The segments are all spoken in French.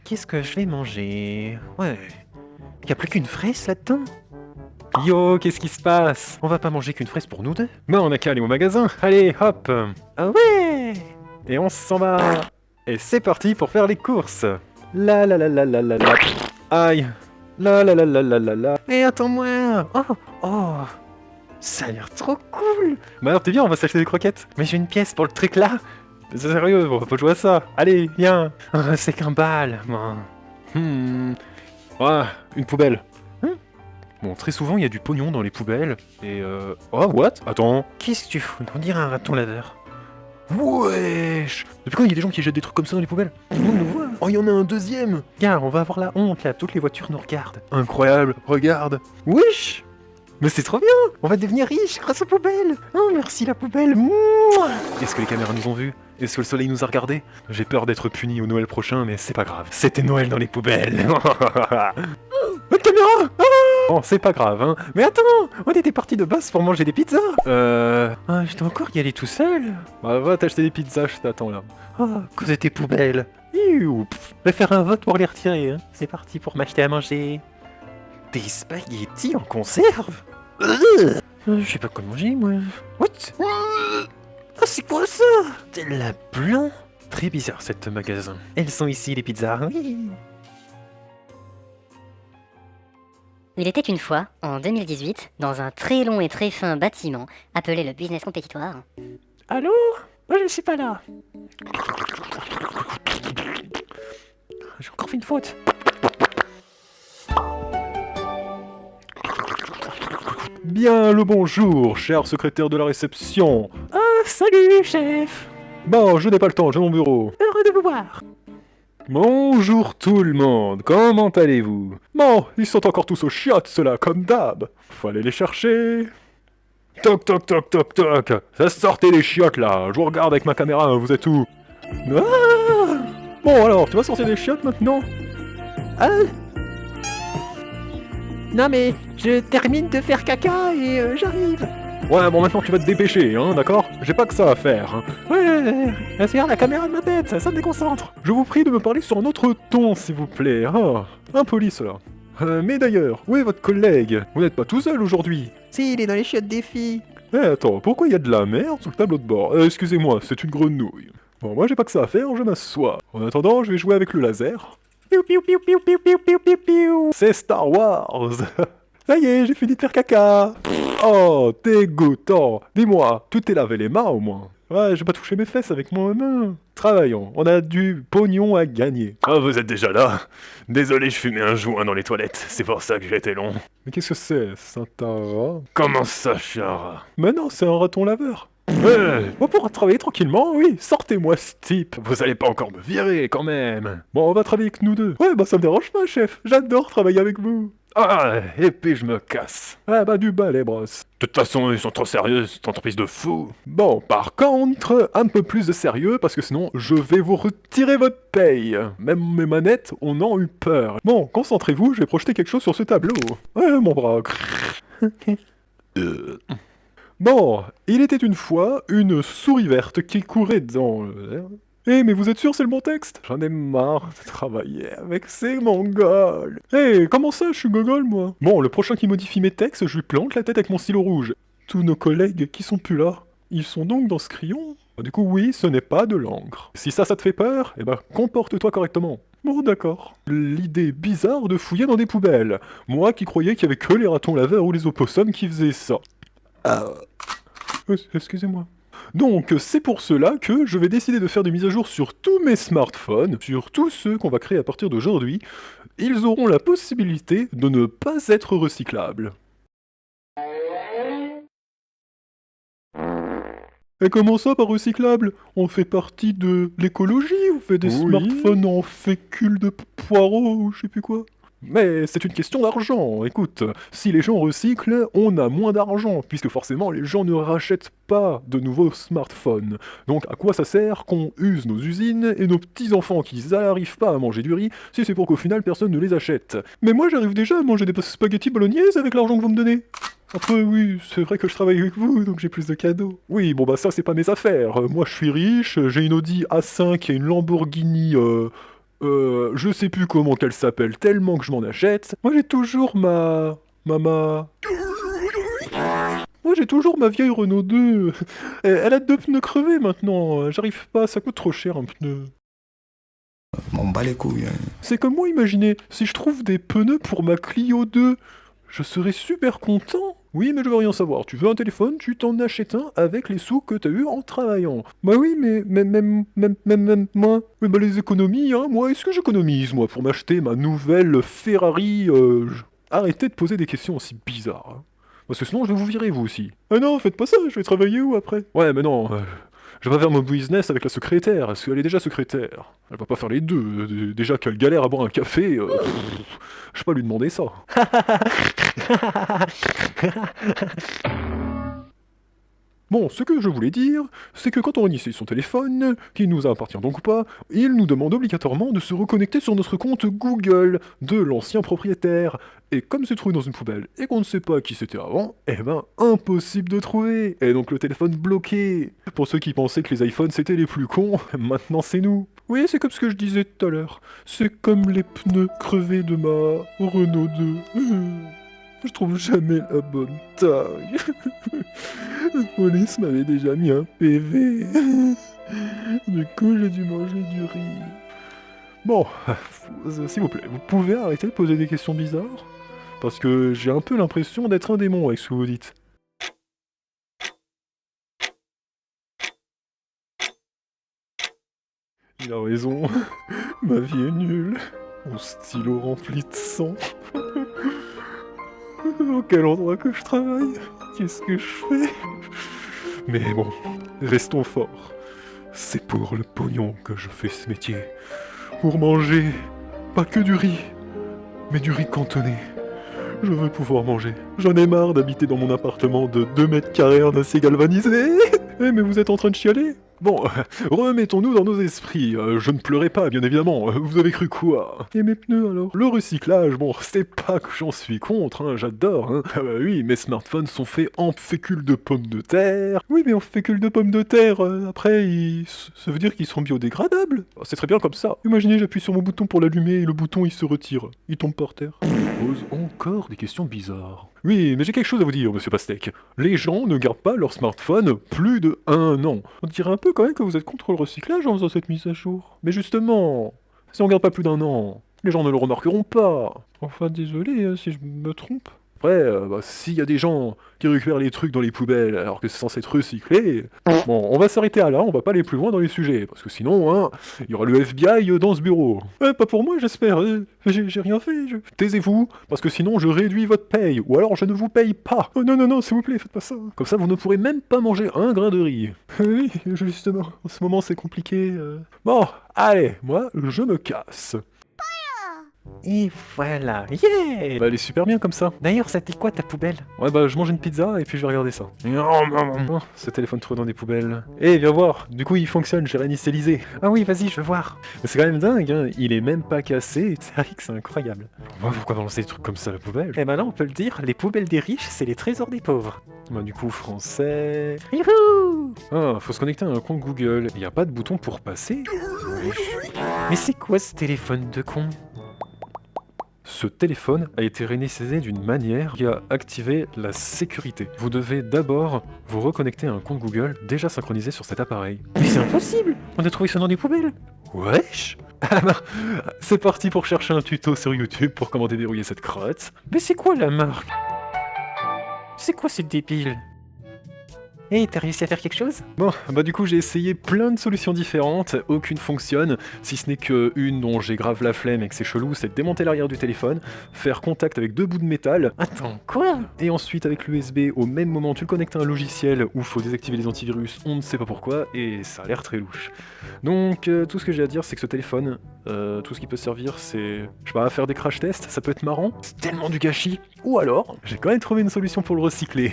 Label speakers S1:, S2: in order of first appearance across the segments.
S1: Qu'est-ce que je vais manger? Ouais. Y a plus qu'une fraise là-dedans? Yo, qu'est-ce qui se passe? On va pas manger qu'une fraise pour nous deux? Non, on a qu'à aller au magasin. Allez, hop! Ah ouais! Et on s'en va! Et c'est parti pour faire les courses! La la la la la la la. Aïe! La la la la la la la. Et attends-moi! Oh! Oh! Ça a l'air trop cool! Bah alors t'es bien, on va s'acheter des croquettes. Mais j'ai une pièce pour le truc là! C'est sérieux, on va pas jouer à ça. Allez, viens. Ah, c'est qu'un bal. Ah, une poubelle. Bon, très souvent, il y a du pognon dans les poubelles. Et Oh, what? Attends. Qu'est-ce que tu fous? On dirait un raton laveur. Wesh! Depuis quand il y a des gens qui jettent des trucs comme ça dans les poubelles? Tout le monde nous voit. Oh, il y en a un deuxième. Regarde, on va avoir la honte, là. Toutes les voitures nous regardent. Incroyable, regarde. Wesh! Mais c'est trop bien! On va devenir riche grâce aux poubelles! Oh, merci la poubelle! Mouah. Est-ce que les caméras nous ont vus? Est-ce que le soleil nous a regardés? J'ai peur d'être puni au Noël prochain, mais c'est pas grave. C'était Noël dans les poubelles! Votre caméra! Ah bon, c'est pas grave, hein. Mais attends! On était parti de base pour manger des pizzas! Ah, je dois encore y aller tout seul? Bah, va t'acheter des pizzas, je t'attends là. Ah, cause de tes poubelles! Je vais faire un vote pour les retirer, hein. C'est parti pour m'acheter à manger. Des spaghettis en conserve? Je sais pas quoi manger, moi. What? Ah, c'est quoi ça? De la blanc? Très bizarre, cette magasin. Elles sont ici, les pizzas, oui.
S2: Il était une fois, en 2018, dans un très long et très fin bâtiment appelé le Business Compétitoire.
S1: Allô? Moi, je suis pas là. J'ai encore fait une faute. Bien le bonjour, cher secrétaire de la réception. Ah, salut, chef. Bon, je n'ai pas le temps, j'ai mon bureau. Heureux de vous voir. Bonjour tout le monde, comment allez-vous? Bon, ils sont encore tous aux chiottes, ceux-là, comme d'hab. Faut aller les chercher. Toc toc toc toc toc. Ça sortez les chiottes là, je vous regarde avec ma caméra, vous êtes où? Ah bon alors, tu vas sortir les chiottes maintenant? Ah non mais, je termine de faire caca et j'arrive. Ouais, bon maintenant tu vas te dépêcher, hein, d'accord? J'ai pas que ça à faire. Hein. Ouais, regarde la caméra de ma tête, ça me déconcentre. Je vous prie de me parler sur un autre ton, s'il vous plaît. Ah, impoli cela. Mais d'ailleurs, où est votre collègue? Vous n'êtes pas tout seul aujourd'hui? Si, il est dans les chiottes des filles. Eh, attends, pourquoi il y a de la merde sur le tableau de bord? Excusez-moi, c'est une grenouille. Bon, moi j'ai pas que ça à faire, je m'assois. En attendant, je vais jouer avec le laser. Piou, piou, piou, piou, piou, piou, piou, piou, piou. C'est Star Wars. Ça y est, j'ai fini de faire caca. Oh, dégoûtant. Dis-moi, tu t'es lavé les mains au moins? Ouais, j'ai pas touché mes fesses avec mon main. Travaillons, on a du pognon à gagner.
S3: Ah, vous êtes déjà là? Désolé, je fumais un joint dans les toilettes, c'est pour ça que j'ai été long.
S1: Mais qu'est-ce que c'est, Saint-Ara?
S3: Comment ça, Chara?
S1: Mais non, c'est un raton laveur. On pourra travailler tranquillement, oui. Sortez-moi ce type.
S3: Vous allez pas encore me virer, quand même.
S1: Bon, on va travailler avec nous deux. Ouais, bah ça me dérange pas, chef. J'adore travailler avec vous.
S3: Ah, et puis je me casse.
S1: Ah bah du bas, les brosses.
S3: De toute façon, ils sont trop sérieux, cette entreprise de fous.
S1: Bon, par contre, un peu plus de sérieux, parce que sinon, je vais vous retirer votre paye. Même mes manettes en ont eu peur. Bon, concentrez-vous, je vais projeter quelque chose sur ce tableau. Ouais, mon bras. Bon, il était une fois une souris verte qui courait dans le... Eh, mais vous êtes sûr c'est le bon texte? J'en ai marre de travailler avec ces mongols. Eh, comment ça, je suis gogol, moi? Bon, le prochain qui modifie mes textes, je lui plante la tête avec mon stylo rouge. Tous nos collègues qui sont plus là, ils sont donc dans ce crayon? Du coup, oui, ce n'est pas de l'encre. Si ça te fait peur, eh ben, comporte-toi correctement. Bon, d'accord. L'idée bizarre de fouiller dans des poubelles. Moi qui croyais qu'il y avait que les ratons laveurs ou les opossums qui faisaient ça. Excusez-moi. Donc, c'est pour cela que je vais décider de faire des mises à jour sur tous mes smartphones, sur tous ceux qu'on va créer à partir d'aujourd'hui. Ils auront la possibilité de ne pas être recyclables. Et comment ça, par recyclable? On fait partie de l'écologie? On fait des smartphones en fécule de poireaux ou je sais plus quoi? Mais c'est une question d'argent, écoute, si les gens recyclent, on a moins d'argent, puisque forcément les gens ne rachètent pas de nouveaux smartphones. Donc à quoi ça sert qu'on use nos usines et nos petits-enfants qui n'arrivent pas à manger du riz, si c'est pour qu'au final personne ne les achète? Mais moi j'arrive déjà à manger des spaghettis bolognaises avec l'argent que vous me donnez. Après oui, c'est vrai que je travaille avec vous, donc j'ai plus de cadeaux. Oui, bon bah ça c'est pas mes affaires, moi je suis riche, j'ai une Audi A5 et une Lamborghini Je sais plus comment qu'elle s'appelle, tellement que je m'en achète. Moi j'ai toujours ma... Moi j'ai toujours ma vieille Renault 2. Elle a 2 pneus crevés maintenant, j'arrive pas, ça coûte trop cher un pneu.
S4: M'en bats les couilles.
S1: C'est comme moi, imaginez, si je trouve des pneus pour ma Clio 2, je serais super content. Oui, mais je veux rien savoir. Tu veux un téléphone, tu t'en achètes un avec les sous que t'as eu en travaillant. Bah oui, mais même moi. Oui, bah les économies, hein, moi, est-ce que j'économise, moi, pour m'acheter ma nouvelle Ferrari Arrêtez de poser des questions aussi bizarres. Hein. Parce que sinon, je vais vous virer, vous aussi. Ah non, faites pas ça, je vais travailler où après? Ouais, mais non, je vais pas faire mon business avec la secrétaire, parce qu'elle est déjà secrétaire. Elle va pas faire les deux. Déjà qu'elle galère à boire un café, je vais pas lui demander ça. Bon, ce que je voulais dire, c'est que quand on initie son téléphone, qui nous appartient donc pas, il nous demande obligatoirement de se reconnecter sur notre compte Google de l'ancien propriétaire. Et comme c'est trouvé dans une poubelle et qu'on ne sait pas qui c'était avant, eh ben impossible de trouver. Et donc le téléphone bloqué. Pour ceux qui pensaient que les iPhones c'était les plus cons, maintenant c'est nous. Oui, c'est comme ce que je disais tout à l'heure. C'est comme les pneus crevés de ma Renault 2. Je trouve jamais la bonne taille. La police m'avait déjà mis un PV. Du coup, j'ai dû manger du riz. Bon, s'il vous plaît, vous pouvez arrêter de poser des questions bizarres? Parce que j'ai un peu l'impression d'être un démon avec ce que vous dites. Il a raison, ma vie est nulle. Mon stylo rempli de sang. Dans quel endroit que je travaille? Qu'est-ce que je fais? Mais bon, restons forts. C'est pour le pognon que je fais ce métier. Pour manger, pas que du riz, mais du riz cantonné. Je veux pouvoir manger. J'en ai marre d'habiter dans mon appartement de 2 mètres carrés en acier galvanisé. Eh, mais vous êtes en train de chialer? Bon, remettons-nous dans nos esprits. Je ne pleurais pas, bien évidemment. Vous avez cru quoi? Et mes pneus alors? Le recyclage, bon, c'est pas que j'en suis contre, hein, j'adore. Hein. Ah bah oui, mes smartphones sont faits en fécule de pommes de terre. Oui, mais en fécule de pommes de terre, après, ça veut dire qu'ils seront biodégradables. Oh, c'est très bien comme ça. Imaginez, j'appuie sur mon bouton pour l'allumer et le bouton il se retire. Il tombe par terre. Je pose encore des questions bizarres. Oui, mais j'ai quelque chose à vous dire, monsieur Pastèque. Les gens ne gardent pas leur smartphone plus de 1 an. On dirait un peu quand même que vous êtes contre le recyclage en faisant cette mise à jour. Mais justement, si on garde pas plus d'1 an, les gens ne le remarqueront pas. Enfin, désolé si je me trompe. Après, s'il y a des gens qui récupèrent les trucs dans les poubelles alors que c'est censé être recyclé, bon, on va s'arrêter à là, on va pas aller plus loin dans les sujets, parce que sinon, hein, il y aura le FBI dans ce bureau. Pas pour moi, j'espère, j'ai rien fait, Taisez-vous, parce que sinon je réduis votre paye, ou alors je ne vous paye pas. Oh non, non, non, s'il vous plaît, faites pas ça. Comme ça, vous ne pourrez même pas manger un grain de riz. Oui, justement, en ce moment c'est compliqué. Bon, allez, moi, je me casse.
S5: Et voilà, yeah!
S1: Bah, elle est super bien comme ça.
S5: D'ailleurs, c'était quoi ta poubelle?
S1: Ouais, bah, je mange une pizza et puis je vais regarder ça. Oh, ce téléphone trouvé dans des poubelles. Eh, viens voir, du coup il fonctionne, j'ai réinitialisé.
S5: Ah oui, vas-y, je veux voir.
S1: Mais c'est quand même dingue, hein, il est même pas cassé, c'est vrai que c'est incroyable. Ouais, pourquoi balancer des trucs comme ça à la poubelle?
S5: Et maintenant, on peut le dire, les poubelles des riches, c'est les trésors des pauvres.
S1: Bah, du coup, français.
S5: Youhou!
S1: Ah, faut se connecter à un compte Google. Y a pas de bouton pour passer?
S5: Mais c'est quoi ce téléphone de con?
S1: Ce téléphone a été réinitialisé d'une manière qui a activé la sécurité. Vous devez d'abord vous reconnecter à un compte Google déjà synchronisé sur cet appareil.
S5: Mais c'est impossible! On a trouvé ça dans des poubelles!
S1: Wesh! Ah bah, c'est parti pour chercher un tuto sur YouTube pour comment déverrouiller cette crotte.
S5: Mais c'est quoi la marque? C'est quoi cette débile? Eh, t'as réussi à faire quelque chose?
S1: Bon, bah du coup j'ai essayé plein de solutions différentes, aucune fonctionne, si ce n'est qu'une dont j'ai grave la flemme et que c'est chelou, c'est de démonter l'arrière du téléphone, faire contact avec 2 bouts de métal,
S5: Attends, quoi?
S1: et ensuite avec l'USB, au même moment tu le connectes à un logiciel où il faut désactiver les antivirus, on ne sait pas pourquoi, et ça a l'air très louche. Donc tout ce que j'ai à dire c'est que ce téléphone, tout ce qui peut servir c'est, je sais pas, faire des crash tests, ça peut être marrant, c'est tellement du gâchis, ou alors, j'ai quand même trouvé une solution pour le recycler,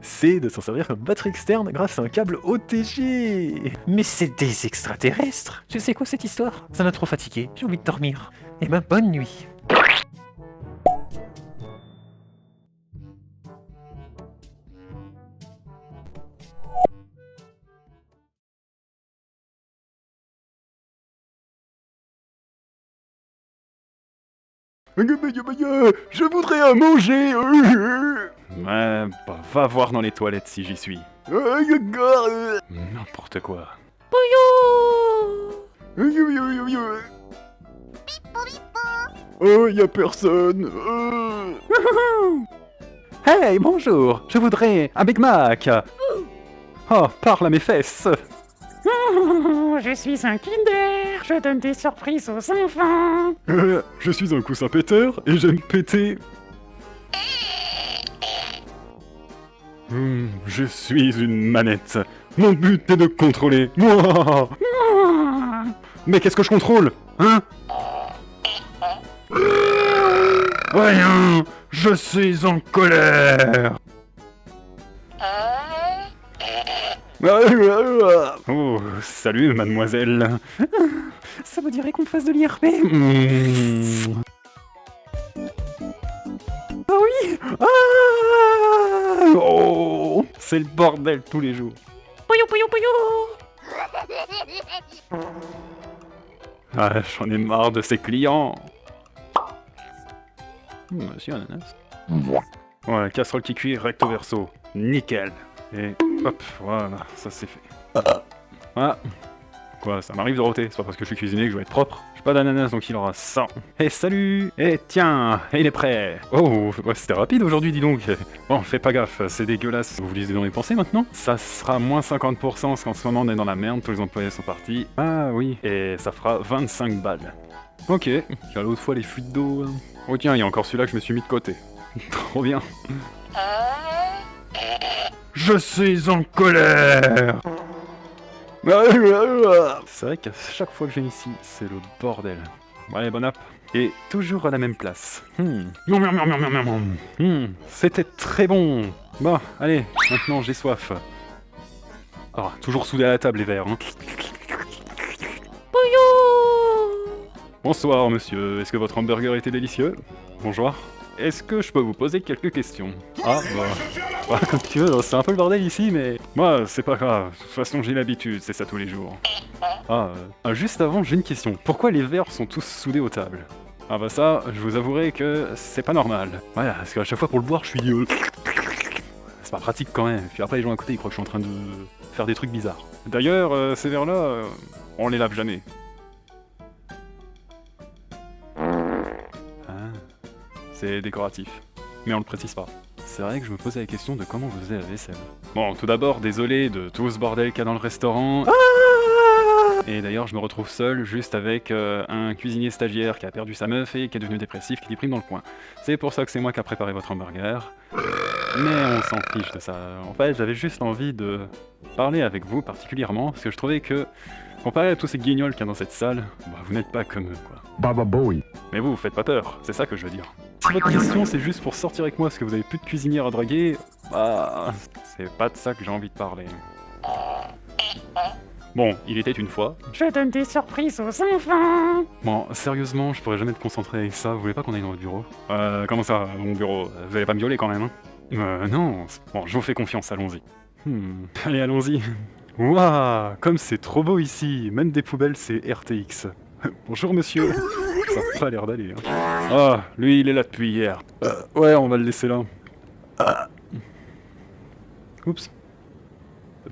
S1: c'est de s'en servir comme batterie externe grâce à un câble OTG.
S5: Mais c'est des extraterrestres! Tu sais quoi cette histoire? Ça m'a trop fatigué, j'ai envie de dormir. Eh ben, bonne nuit!
S3: Je voudrais à manger. Ouais, bah, va voir dans les toilettes si j'y suis. N'importe quoi. Oh, y a personne.
S5: Hey, bonjour, je voudrais un Big Mac. Oh, parle à mes fesses.
S6: Je suis un Kinder, je donne des surprises aux enfants.
S3: Je suis un coussin péteur et j'aime péter. Je suis une manette. Mon but est de contrôler. Moi. Mais qu'est-ce que je contrôle? Hein? Rien. Je suis en colère. Oh, salut mademoiselle.
S5: Ça vous dirait qu'on fasse de l'IRP?
S3: Ah oui. Oh, c'est le bordel tous les jours.
S6: Pouillou, pouillou, pouillou.
S3: Ah, j'en ai marre de ces clients. Monsieur Ananas. Ouais, casserole qui cuit recto verso. Nickel. Et hop, voilà, ça c'est fait. Ah. Quoi, ça m'arrive de roter, c'est pas parce que je suis cuisinier que je vais être propre. J'ai pas d'ananas donc il aura ça. Et salut. Et tiens, il est prêt. Oh, ouais, c'était rapide aujourd'hui dis donc. Bon, fais pas gaffe, c'est dégueulasse. Vous lisez dans mes pensées maintenant? Ça sera moins 50% parce qu'en ce moment on est dans la merde, tous les employés sont partis. Ah oui, et ça fera 25 balles. Ok, il y a l'autre fois les fuites d'eau. Oh tiens, il y a encore celui-là que je me suis mis de côté. Trop bien. Je suis en colère. C'est vrai qu'à chaque fois que je viens ici, c'est le bordel. Allez, bon app. Et toujours à la même place. C'était très bon. Bon, allez, maintenant j'ai soif. Ah, toujours soudé à la table les verres. Hein. Bonsoir monsieur, est-ce que votre hamburger était délicieux? Bonjour. Est-ce que je peux vous poser quelques questions? Ah, bah, comme tu veux, c'est un peu le bordel ici, mais... Moi, c'est pas grave, de toute façon j'ai l'habitude, c'est ça tous les jours. Juste avant, j'ai une question. Pourquoi les verres sont tous soudés aux tables? Ah bah ça, je vous avouerai que c'est pas normal. Voilà, parce qu'à chaque fois pour le boire, je suis... C'est pas pratique quand même, puis après les gens à côté, ils croient que je suis en train de faire des trucs bizarres. D'ailleurs, ces verres-là, on les lave jamais. C'est décoratif, mais on le précise pas. C'est vrai que je me posais la question de comment vous faisiez la vaisselle. Bon, tout d'abord, désolé de tout ce bordel qu'il y a dans le restaurant. Et d'ailleurs, je me retrouve seul, juste avec un cuisinier stagiaire qui a perdu sa meuf et qui est devenu dépressif, qui déprime dans le coin. C'est pour ça que c'est moi qui a préparé votre hamburger. Mais on s'en fiche de ça. En fait, j'avais juste envie de parler avec vous particulièrement, parce que je trouvais que, comparé à tous ces guignols qu'il y a dans cette salle, bah, vous n'êtes pas comme eux, quoi.
S4: Baba Bowie.
S3: Mais vous faites pas peur, c'est ça que je veux dire. Si votre question c'est juste pour sortir avec moi parce que vous avez plus de cuisinière à draguer, bah... c'est pas de ça que j'ai envie de parler. Bon, il était une fois.
S6: Je donne des surprises aux enfants.
S3: Bon, sérieusement, je pourrais jamais te concentrer avec ça, vous voulez pas qu'on aille dans votre bureau? Comment ça, mon bureau? Vous allez pas me violer quand même, hein? Non, bon, je vous fais confiance, allons-y. Allez, allons-y. Waouh, comme c'est trop beau ici, même des poubelles c'est RTX. Bonjour monsieur. Ça a pas l'air d'aller, hein. Ah, lui il est là depuis hier. Ouais, on va le laisser là. Oups.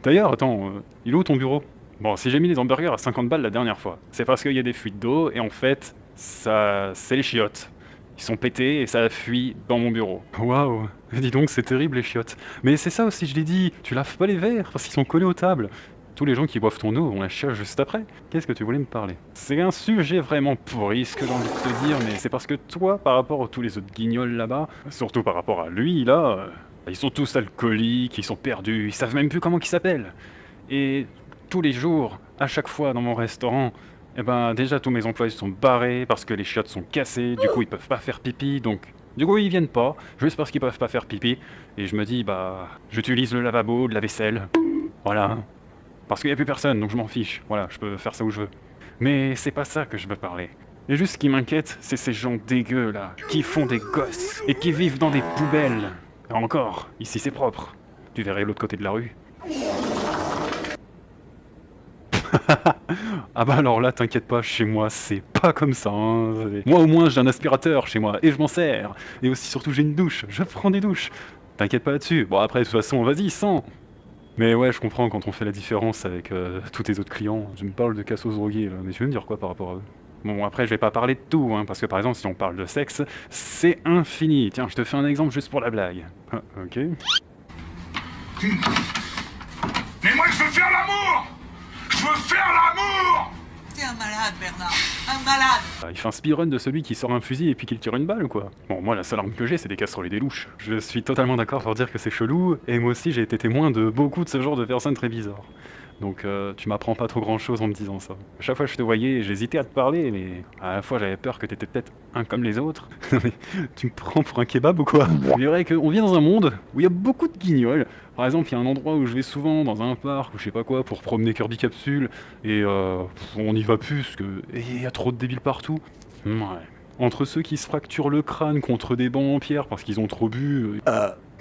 S3: D'ailleurs, attends, il est où ton bureau? Bon, si j'ai mis les hamburgers à 50 balles la dernière fois, c'est parce qu'il y a des fuites d'eau et en fait, ça... c'est les chiottes. Ils sont pétés et ça a fui dans mon bureau. Waouh, dis donc, c'est terrible les chiottes. Mais c'est ça aussi, je l'ai dit, tu laves pas les verres parce qu'ils sont collés aux tables. Tous les gens qui boivent ton eau, on la cherche juste après. Qu'est-ce que tu voulais me parler? C'est un sujet vraiment pourri, ce que j'ai envie de te dire, mais c'est parce que toi, par rapport à tous les autres guignols là-bas, surtout par rapport à lui, là, ils sont tous alcooliques, ils sont perdus, ils savent même plus comment ils s'appellent. Et tous les jours, à chaque fois dans mon restaurant, eh ben déjà tous mes employés sont barrés parce que les chiottes sont cassées, du coup ils peuvent pas faire pipi, donc du coup ils viennent pas, juste parce qu'ils peuvent pas faire pipi. Et je me dis, bah, j'utilise le lavabo, de la vaisselle, voilà. Parce qu'il y a plus personne, donc je m'en fiche, voilà, je peux faire ça où je veux. Mais c'est pas ça que je veux parler. Et juste ce qui m'inquiète, c'est ces gens dégueux là, qui font des gosses, et qui vivent dans des poubelles. Et encore, ici c'est propre. Tu verrais l'autre côté de la rue. Ah bah alors là, t'inquiète pas, chez moi, c'est pas comme ça. Hein. Moi au moins, j'ai un aspirateur chez moi et je m'en sers. Et aussi, surtout, j'ai une douche. Je prends des douches. T'inquiète pas là-dessus. Bon après, de toute façon, vas-y, sens. Mais ouais, je comprends quand on fait la différence avec tous tes autres clients. Je me parle de cassos drogués, là. Mais tu veux me dire quoi par rapport à eux? Bon, après, je vais pas parler de tout, hein, parce que par exemple, si on parle de sexe, c'est infini. Tiens, je te fais un exemple juste pour la blague. Ah, ok.
S7: Mais moi je veux faire l'amour. Je veux faire l'amour.
S8: T'es un malade, Bernard. Un malade.
S3: Il fait un speedrun de celui qui sort un fusil et puis qui tire une balle ou quoi? Bon, moi la seule arme que j'ai c'est des casseroles et des louches. Je suis totalement d'accord pour dire que c'est chelou, et moi aussi j'ai été témoin de beaucoup de ce genre de personnes très bizarres. Donc tu m'apprends pas trop grand chose en me disant ça. À chaque fois que je te voyais, j'hésitais à te parler, mais à la fois j'avais peur que t'étais peut-être un comme les autres. Mais tu me prends pour un kebab ou quoi? Il est vrai qu'on vit dans un monde où il y a beaucoup de guignols. Par exemple, il y a un endroit où je vais souvent, dans un parc ou je sais pas quoi, pour promener Kirby Capsule, et on n'y va plus parce que il y a trop de débiles partout. Ouais. Entre ceux qui se fracturent le crâne contre des bancs en pierre parce qu'ils ont trop bu...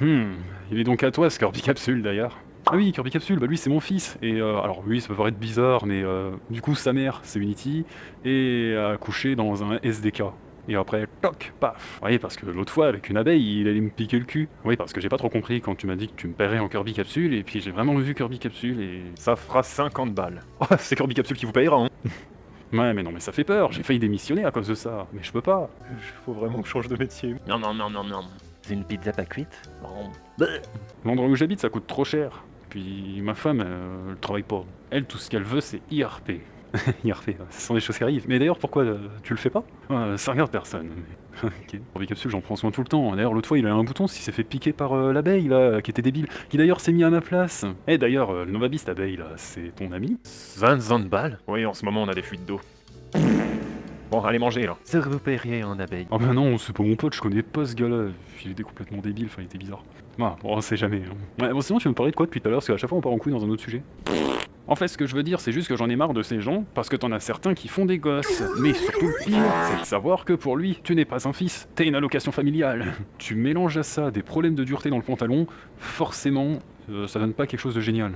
S3: Il est donc à toi ce Kirby Capsule d'ailleurs. Ah oui, Kirby Capsule, bah lui c'est mon fils, et alors oui ça peut paraître bizarre, mais du coup sa mère c'est Unity, et a couché dans un SDK. Et après, toc, paf. Oui, parce que l'autre fois, avec une abeille, il allait me piquer le cul. Oui, parce que j'ai pas trop compris quand tu m'as dit que tu me paierais en Kirby Capsule, et puis j'ai vraiment vu Kirby Capsule, et...
S1: Ça fera 50 balles. Oh, c'est Kirby Capsule qui vous payera, hein.
S3: Ouais, mais non, mais ça fait peur, j'ai failli démissionner à cause de ça, mais je peux pas.
S1: Faut vraiment que je change de métier.
S5: Non, non, non, non, non. C'est une pizza pas cuite? Bon.
S3: L'endroit où j'habite, ça coûte trop cher. Puis ma femme, elle travaille pas. Elle, tout ce qu'elle veut, c'est IRP. IRP, ce sont des choses qui arrivent. Mais d'ailleurs, pourquoi tu le fais pas? Ça regarde personne. Mais... ok. Kirby Capsule, j'en prends soin tout le temps. D'ailleurs, l'autre fois, il a un bouton s'il s'est fait piquer par l'abeille, là, qui était débile. Qui d'ailleurs s'est mis à ma place. Et d'ailleurs, le Nova Beast abeille, là, c'est ton ami?
S1: 20 balles? Oui, en ce moment, on a des fuites d'eau. Bon, allez manger, là.
S5: Ça vous paierait en abeille.
S3: Ah bah non, c'est pas mon pote, je connais pas ce gars-là. Il était complètement débile, enfin, il était bizarre. Ah, bon, on sait jamais. Hein. Ouais, bon, sinon, tu veux me parler de quoi depuis tout à l'heure? Parce qu'à chaque fois, on part en couille dans un autre sujet. En fait, ce que je veux dire, c'est juste que j'en ai marre de ces gens, parce que t'en as certains qui font des gosses. Mais surtout, le pire, c'est de savoir que pour lui, tu n'es pas un fils, t'es une allocation familiale. Tu mélanges à ça des problèmes de dureté dans le pantalon, forcément, ça donne pas quelque chose de génial.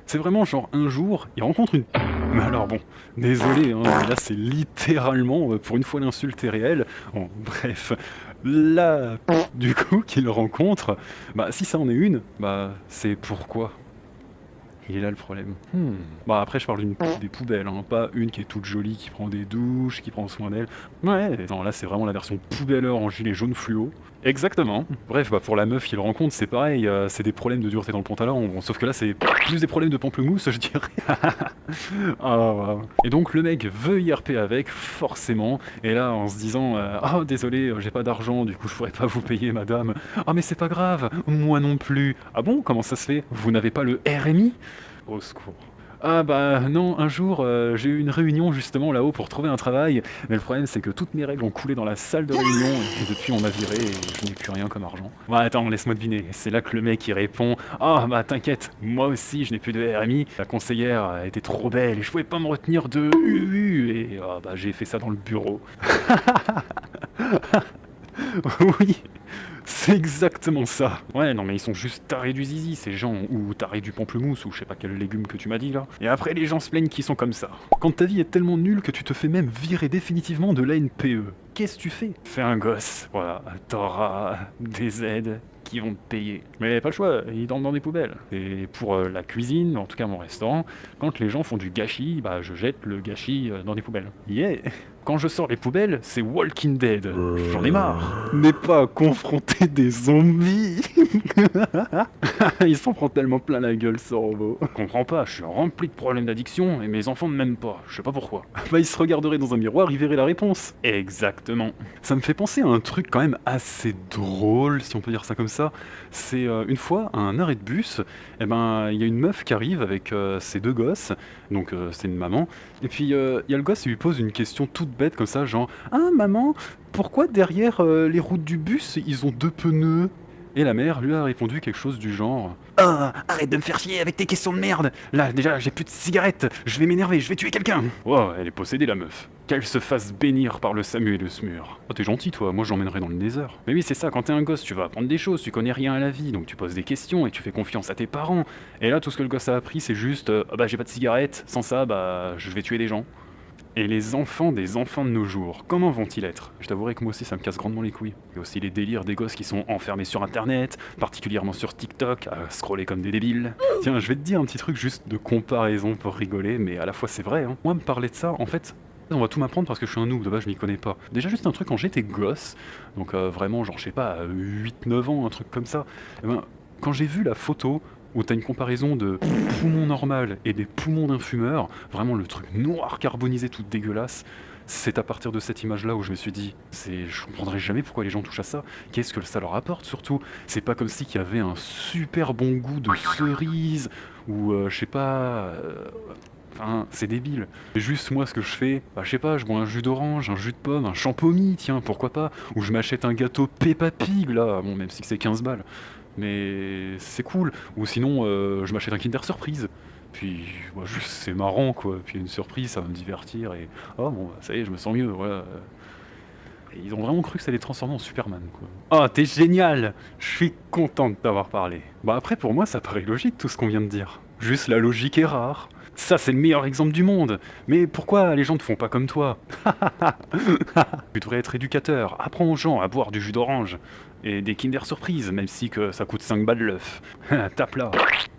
S3: C'est vraiment genre un jour, il rencontre une... Mais alors bon, désolé, hein, mais là c'est littéralement, pour une fois l'insulte est réelle. Bon, bref, là, du coup, qu'il rencontre, bah si ça en est une, bah c'est pourquoi. Il est là le problème. Bah après je parle des poubelles, hein, pas une qui est toute jolie, qui prend des douches, qui prend soin d'elle. Ouais, non là c'est vraiment la version poubelleur en gilet jaune fluo. Exactement. Bref, bah pour la meuf qu'il rencontre, c'est pareil, c'est des problèmes de dureté dans le pantalon, bon, sauf que là c'est plus des problèmes de pamplemousse, je dirais. Wow. Et donc le mec veut IRP avec, forcément, et là en se disant oh désolé, j'ai pas d'argent, du coup je pourrais pas vous payer madame. Ah mais c'est pas grave, moi non plus. Ah bon, comment ça se fait? Vous n'avez pas le RMI? Au secours. Ah bah non, un jour j'ai eu une réunion justement là-haut pour trouver un travail, mais le problème c'est que toutes mes règles ont coulé dans la salle de réunion et depuis on m'a viré et je n'ai plus rien comme argent. Bah attends, laisse-moi deviner, c'est là que le mec il répond « Ah bah t'inquiète, moi aussi je n'ai plus de RMI, la conseillère était trop belle et je pouvais pas me retenir de UU et bah j'ai fait ça dans le bureau. » Oui, c'est exactement ça. Ouais, non mais ils sont juste tarés du zizi, ces gens, ou tarés du pamplemousse, ou je sais pas quel légume que tu m'as dit là. Et après les gens se plaignent qu'ils sont comme ça. Quand ta vie est tellement nulle que tu te fais même virer définitivement de l'ANPE, qu'est-ce que tu fais? Fais un gosse, voilà, t'auras des aides qui vont te payer. Mais pas le choix, ils dorment dans des poubelles. Et pour la cuisine, en tout cas mon restaurant, quand les gens font du gâchis, bah je jette le gâchis dans des poubelles. Yeah. Quand je sors les poubelles, c'est Walking Dead. J'en ai marre. N'est pas confronter des zombies. Ils s'en prennent tellement plein la gueule, ce robot. Je comprends pas, je suis rempli de problèmes d'addiction et mes enfants ne m'aiment pas. Je sais pas pourquoi. Bah ils se regarderaient dans un miroir, ils verraient la réponse. Exactement. Ça me fait penser à un truc quand même assez drôle, si on peut dire ça comme ça. C'est une fois, à un arrêt de bus, eh ben il y a une meuf qui arrive avec ses deux gosses. Donc c'est une maman. Et puis il y a le gosse qui lui pose une question toute bête comme ça, genre « Ah maman, pourquoi derrière les roues du bus, ils ont deux pneus ?» Et la mère lui a répondu quelque chose du genre « Ah, arrête de me faire chier avec tes questions de merde. Là, déjà, j'ai plus de cigarettes. Je vais m'énerver, je vais tuer quelqu'un. » Wow, elle est possédée, la meuf. Qu'elle se fasse bénir par le Samu et le Smur. Oh, t'es gentil, toi, moi j'emmènerai dans le Nether. Mais oui, c'est ça, quand t'es un gosse, tu vas apprendre des choses, tu connais rien à la vie, donc tu poses des questions et tu fais confiance à tes parents. Et là, tout ce que le gosse a appris, c'est juste ah bah j'ai pas de cigarettes, sans ça, bah je vais tuer des gens. Et les enfants des enfants de nos jours, comment vont-ils être? Je t'avouerai que moi aussi ça me casse grandement les couilles. Il y a aussi les délires des gosses qui sont enfermés sur internet, particulièrement sur TikTok, à scroller comme des débiles. Tiens, je vais te dire un petit truc juste de comparaison pour rigoler, mais à la fois c'est vrai, hein. Moi me parler de ça, en fait, on va tout m'apprendre parce que je suis un noob, de base je m'y connais pas. Déjà juste un truc quand j'étais gosse, donc vraiment genre je sais pas, 8-9 ans, un truc comme ça, et ben, quand j'ai vu la photo où t'as une comparaison de poumons normal et des poumons d'un fumeur, vraiment le truc noir carbonisé tout dégueulasse, c'est à partir de cette image-là où je me suis dit, je comprendrai jamais pourquoi les gens touchent à ça, qu'est-ce que ça leur apporte surtout, c'est pas comme si qu'il y avait un super bon goût de cerise, ou je sais pas... Enfin, c'est débile. Et juste moi ce que je fais, bah je sais pas, je bois un jus d'orange, un jus de pomme, un champomis, tiens, pourquoi pas, ou je m'achète un gâteau Peppa Pig là, bon même si c'est 15 balles. Mais c'est cool. Ou sinon, je m'achète un Kinder Surprise. Puis, bah, juste, c'est marrant, quoi. Puis une surprise, ça va me divertir. Et, oh, bon, bah, ça y est, je me sens mieux, voilà. Et ils ont vraiment cru que ça allait transformer en Superman, quoi. Oh, t'es génial! Je suis content de t'avoir parlé. Bah après, pour moi, ça paraît logique, tout ce qu'on vient de dire. Juste, la logique est rare. Ça, c'est le meilleur exemple du monde. Mais pourquoi les gens ne font pas comme toi? Tu devrais être éducateur. Apprends aux gens à boire du jus d'orange. Et des Kinder Surprise, même si que ça coûte 5 balles l'œuf. Tape là.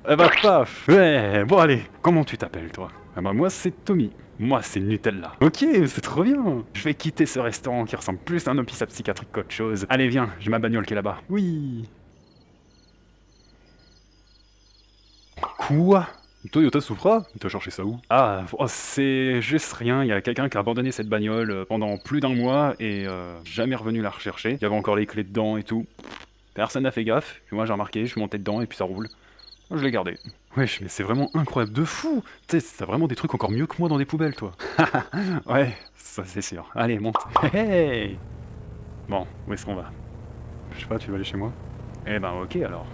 S3: Eh bah paf. Ouais, bon allez. Comment tu t'appelles, toi? Ah bah moi, c'est Tommy. Moi, c'est Nutella. Ok, c'est trop bien. Je vais quitter ce restaurant qui ressemble plus à un hôpital psychiatrique qu'autre chose. Allez, viens, j'ai ma bagnole qui est là-bas. Oui. Quoi? Toyota Supra? T'as cherché ça où? Ah, oh, c'est juste rien, il y a quelqu'un qui a abandonné cette bagnole pendant plus d'un mois et jamais revenu la rechercher. Il y avait encore les clés dedans et tout. Personne n'a fait gaffe, puis moi j'ai remarqué, je suis monté dedans et puis ça roule. Je l'ai gardé. Wesh, mais c'est vraiment incroyable de fou! Tu sais, t'as vraiment des trucs encore mieux que moi dans des poubelles, toi. Ouais, ça c'est sûr. Allez, monte. Hey! Bon, où est-ce qu'on va? Je sais pas, tu veux aller chez moi? Eh ben ok alors.